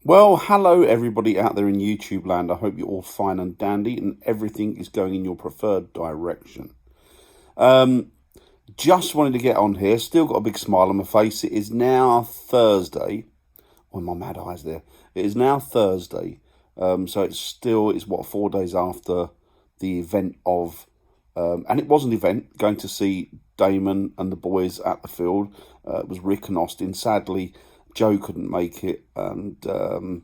Well, hello everybody out there in YouTube land. I hope you're all fine and dandy and everything is going in your preferred direction. Um, just wanted to get on here. Still got a big smile on my face. It is now Thursday. Oh, my mad eyes there. It is now Thursday. So it's what, 4 days after the event of, and it was an event, going to see Damon and the boys at the field. It was Rick and Austin. Sadly, Joe couldn't make it, and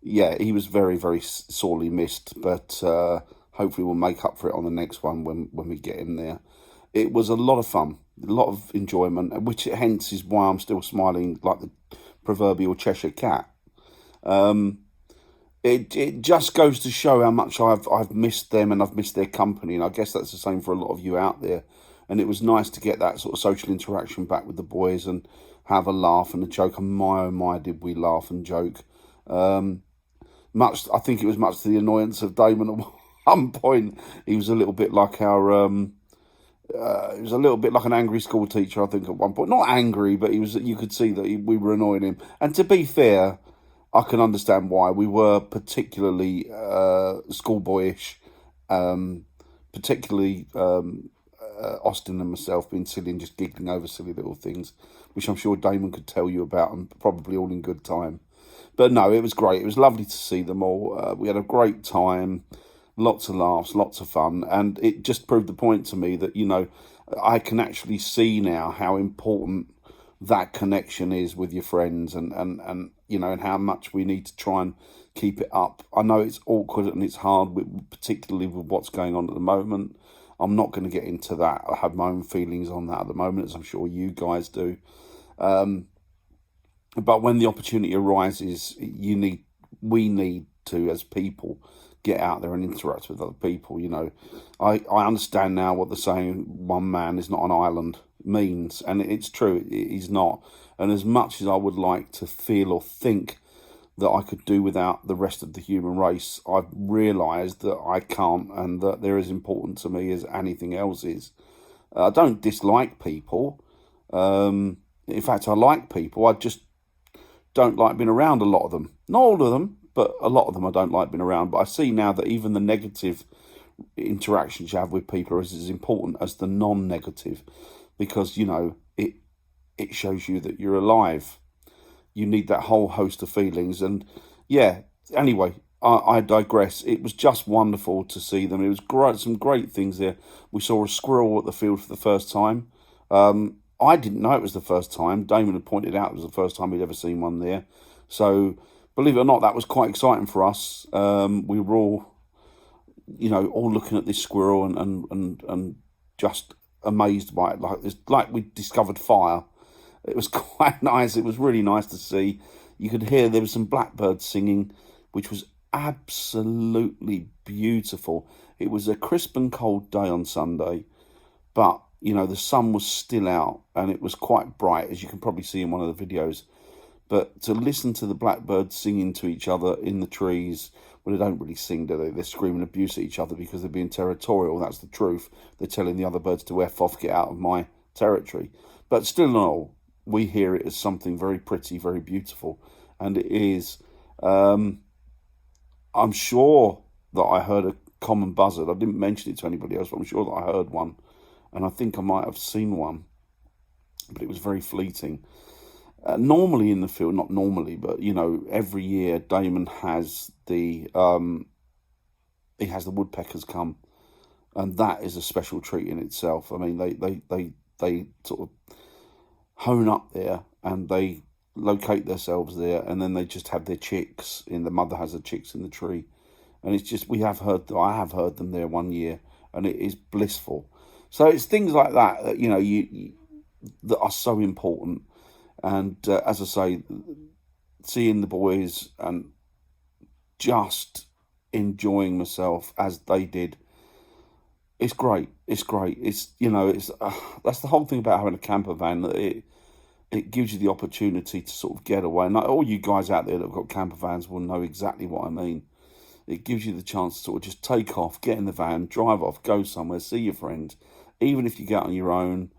yeah, he was very, very sorely missed, but hopefully we'll make up for it on the next one when we get in there. It was a lot of fun, a lot of enjoyment, which hence is why I'm still smiling like the proverbial Cheshire cat. It just goes to show how much I've missed them and I've missed their company, and I guess that's the same for a lot of you out there. And it was nice to get that sort of social interaction back with the boys and have a laugh and a joke. And my oh my, did we laugh and joke! I think it was much to the annoyance of Damon at one point. He was a little bit like he was a little bit like an angry school teacher, I think, at one point. Not angry, but he was. You could see that we were annoying him. And to be fair, I can understand why. We were particularly schoolboyish, particularly Austin and myself being silly and just giggling over silly little things, which I'm sure Damon could tell you about, and probably all in good time. But no, it was great. It was lovely to see them all. We had a great time, lots of laughs, lots of fun, and it just proved the point to me that, I can actually see now how important that connection is with your friends, and and how much we need to try and keep it up. I know it's awkward and it's hard, particularly with what's going on at the moment. I'm not going to get into that. I have my own feelings on that at the moment, as I'm sure you guys do. But when the opportunity arises, we need to, as people, get out there and interact with other people. I understand now what the saying "one man is not an island" means, and it's true. He's not. And as much as I would like to feel or think that I could do without the rest of the human race, I've realised that I can't, and that they're as important to me as anything else is. I don't dislike people. In fact, I like people. I just don't like being around a lot of them. Not all of them, but a lot of them I don't like being around. But I see now that even the negative interactions you have with people are as important as the non-negative, because it shows you that you're alive. You need that whole host of feelings, and yeah. Anyway, I digress. It was just wonderful to see them. It was great, some great things there. We saw a squirrel at the field for the first time. I didn't know it was the first time. Damon had pointed out it was the first time he'd ever seen one there. So, believe it or not, that was quite exciting for us. We were all, all looking at this squirrel and just amazed by it. Like we discovered fire. It was quite nice. It was really nice to see. You could hear there was some blackbirds singing, which was absolutely beautiful. It was a crisp and cold day on Sunday, but the sun was still out and it was quite bright, as you can probably see in one of the videos. But to listen to the blackbirds singing to each other in the trees, well, they don't really sing, do they? They're screaming abuse at each other because they're being territorial. That's the truth. They're telling the other birds to F off, get out of my territory. But still in all, we hear it as something very pretty, very beautiful. And it is. I'm sure that I heard a common buzzard. I didn't mention it to anybody else, but I'm sure that I heard one. And I think I might have seen one, but it was very fleeting. Normally in the field, not normally, but every year Damon has he has the woodpeckers come, and that is a special treat in itself. I mean, they sort of hone up there and they locate themselves there, and then they just have their chicks the mother has the chicks in the tree, and it's just I have heard them there one year, and it is blissful. So it's things like that that you that are so important. And as I say, seeing the boys and just enjoying myself as they did, it's great. It's great. It's that's the whole thing about having a camper van, that it gives you the opportunity to sort of get away. And all you guys out there that have got camper vans will know exactly what I mean. It gives you the chance to sort of just take off, get in the van, drive off, go somewhere, see your friends, even if you get on your own,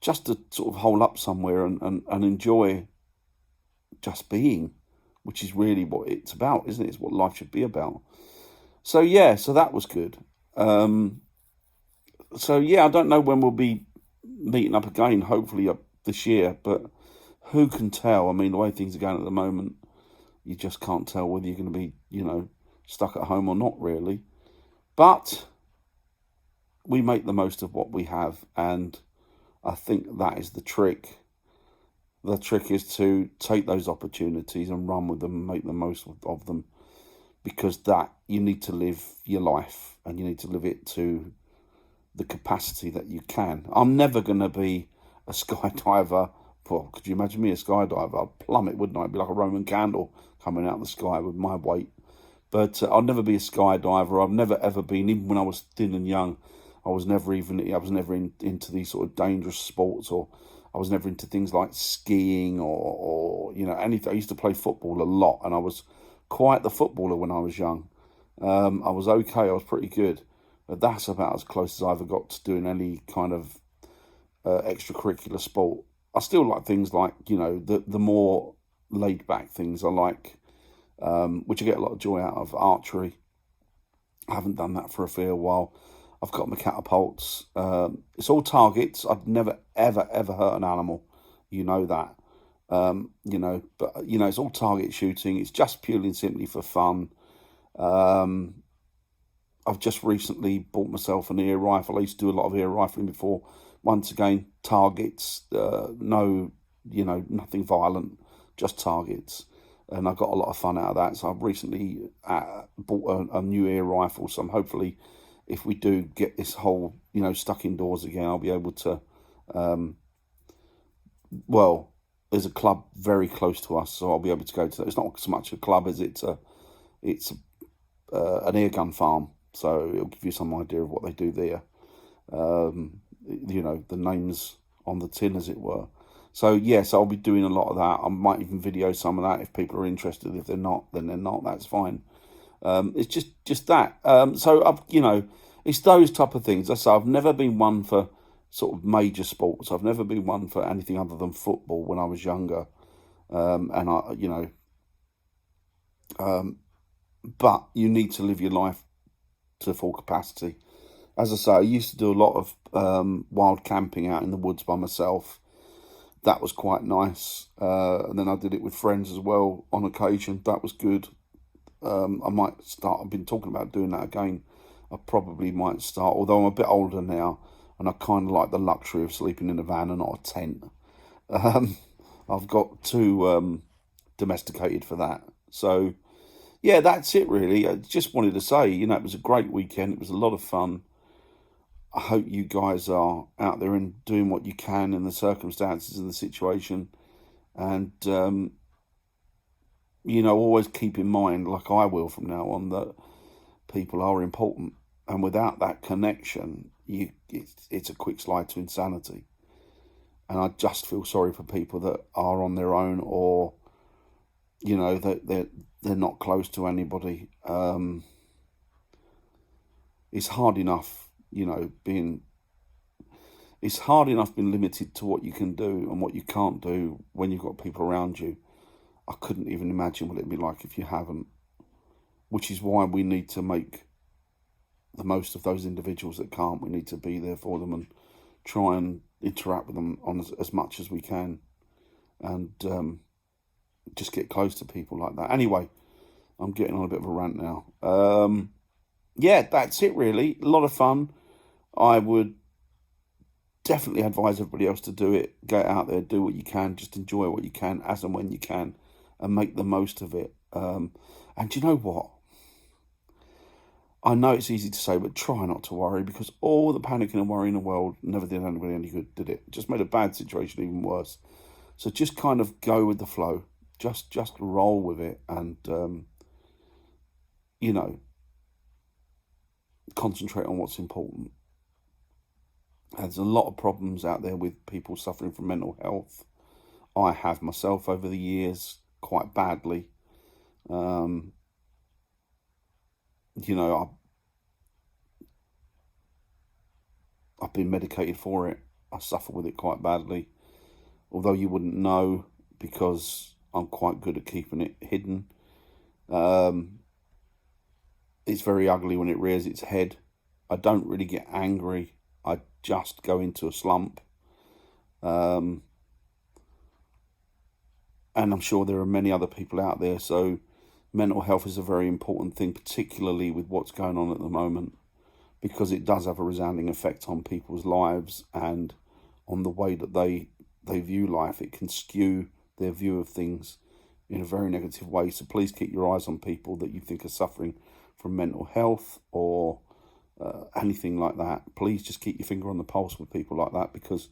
just to sort of hole up somewhere and enjoy just being, which is really what it's about, isn't it? It's what life should be about. So yeah, so that was good. So yeah, I don't know when we'll be meeting up again. Hopefully up this year, but who can tell? I mean, the way things are going at the moment, you just can't tell whether you're going to be, stuck at home or not, really. But we make the most of what we have, and I think that is the trick. The trick is to take those opportunities and run with them and make the most of them, because that you need to live your life and you need to live it to the capacity that you can. I'm never going to be a skydiver. Well, could you imagine me a skydiver? I'd plummet, wouldn't I? I'd be like a Roman candle coming out of the sky with my weight. But I'll never be a skydiver. I've never ever been, even when I was thin and young, I was never into these sort of dangerous sports, or I was never into things like skiing or anything. I used to play football a lot, and I was quite the footballer when I was young. I was okay. I was pretty good. But that's about as close as I ever got to doing any kind of extracurricular sport. I still like things like, the more laid back things I like, which I get a lot of joy out of. Archery. I haven't done that for a fair while. I've got my catapults. It's all targets. I've never, ever, ever hurt an animal. You know that. But, it's all target shooting. It's just purely and simply for fun. I've just recently bought myself an ear rifle. I used to do a lot of ear rifling before. Once again, targets, no, nothing violent, just targets. And I got a lot of fun out of that. So I've recently bought a new ear rifle. So I'm hopefully, if we do get this whole, stuck indoors again, I'll be able to, there's a club very close to us, so I'll be able to go to that. It's not so much a club as it's an air gun farm. So it'll give you some idea of what they do there. The names on the tin, as it were. So yes, I'll be doing a lot of that. I might even video some of that if people are interested. If they're not, then they're not. That's fine. It's just that. So it's those type of things. I say I've never been one for sort of major sports. I've never been one for anything other than football when I was younger. But you need to live your life to full capacity. As I say, I used to do a lot of wild camping out in the woods by myself. That was quite nice. And then I did it with friends as well on occasion. That was good. I might start. I've been talking about doing that again. I probably might start, although I'm a bit older now, and I kind of like the luxury of sleeping in a van and not a tent. I've got too domesticated for that. So, yeah, that's it really. I just wanted to say, it was a great weekend. It was a lot of fun. I hope you guys are out there and doing what you can in the circumstances and the situation. And, always keep in mind, like I will from now on, that people are important. And without that connection, it's a quick slide to insanity. And I just feel sorry for people that are on their own, or, that they're not close to anybody. It's hard enough, it's hard enough being limited to what you can do and what you can't do when you've got people around you. I couldn't even imagine what it'd be like if you haven't, which is why we need to make the most of those individuals that can't. We need to be there for them and try and interact with them on as much as we can, and just get close to people like that. Anyway, I'm getting on a bit of a rant now. Yeah, that's it really. A lot of fun. I would definitely advise everybody else to do it. Get out there, do what you can, just enjoy what you can as and when you can, and make the most of it. And you know what? I know it's easy to say, but try not to worry, because all the panicking and worry in the world never did anybody any good, did it? It just made a bad situation even worse. So just kind of go with the flow. Just roll with it, and concentrate on what's important. There's a lot of problems out there with people suffering from mental health. I have myself over the years quite badly. I've been medicated for it. I suffer with it quite badly, although you wouldn't know, because I'm quite good at keeping it hidden. It's very ugly when it rears its head. I don't really get angry. I just go into a slump. And I'm sure there are many other people out there. So mental health is a very important thing, particularly with what's going on at the moment, because it does have a resounding effect on people's lives and on the way that they view life. It can skew their view of things in a very negative way. So please keep your eyes on people that you think are suffering from mental health or anything like that. Please just keep your finger on the pulse with people like that, because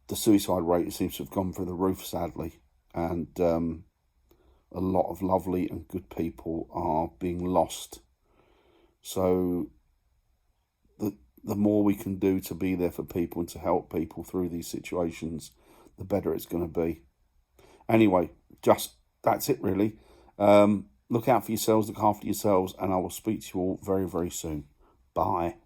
the suicide rate seems to have gone through the roof, sadly. And a lot of lovely and good people are being lost. So the more we can do to be there for people and to help people through these situations, the better it's going to be. Anyway, that's it really. Look out for yourselves, look after yourselves, and I will speak to you all very, very soon. Bye.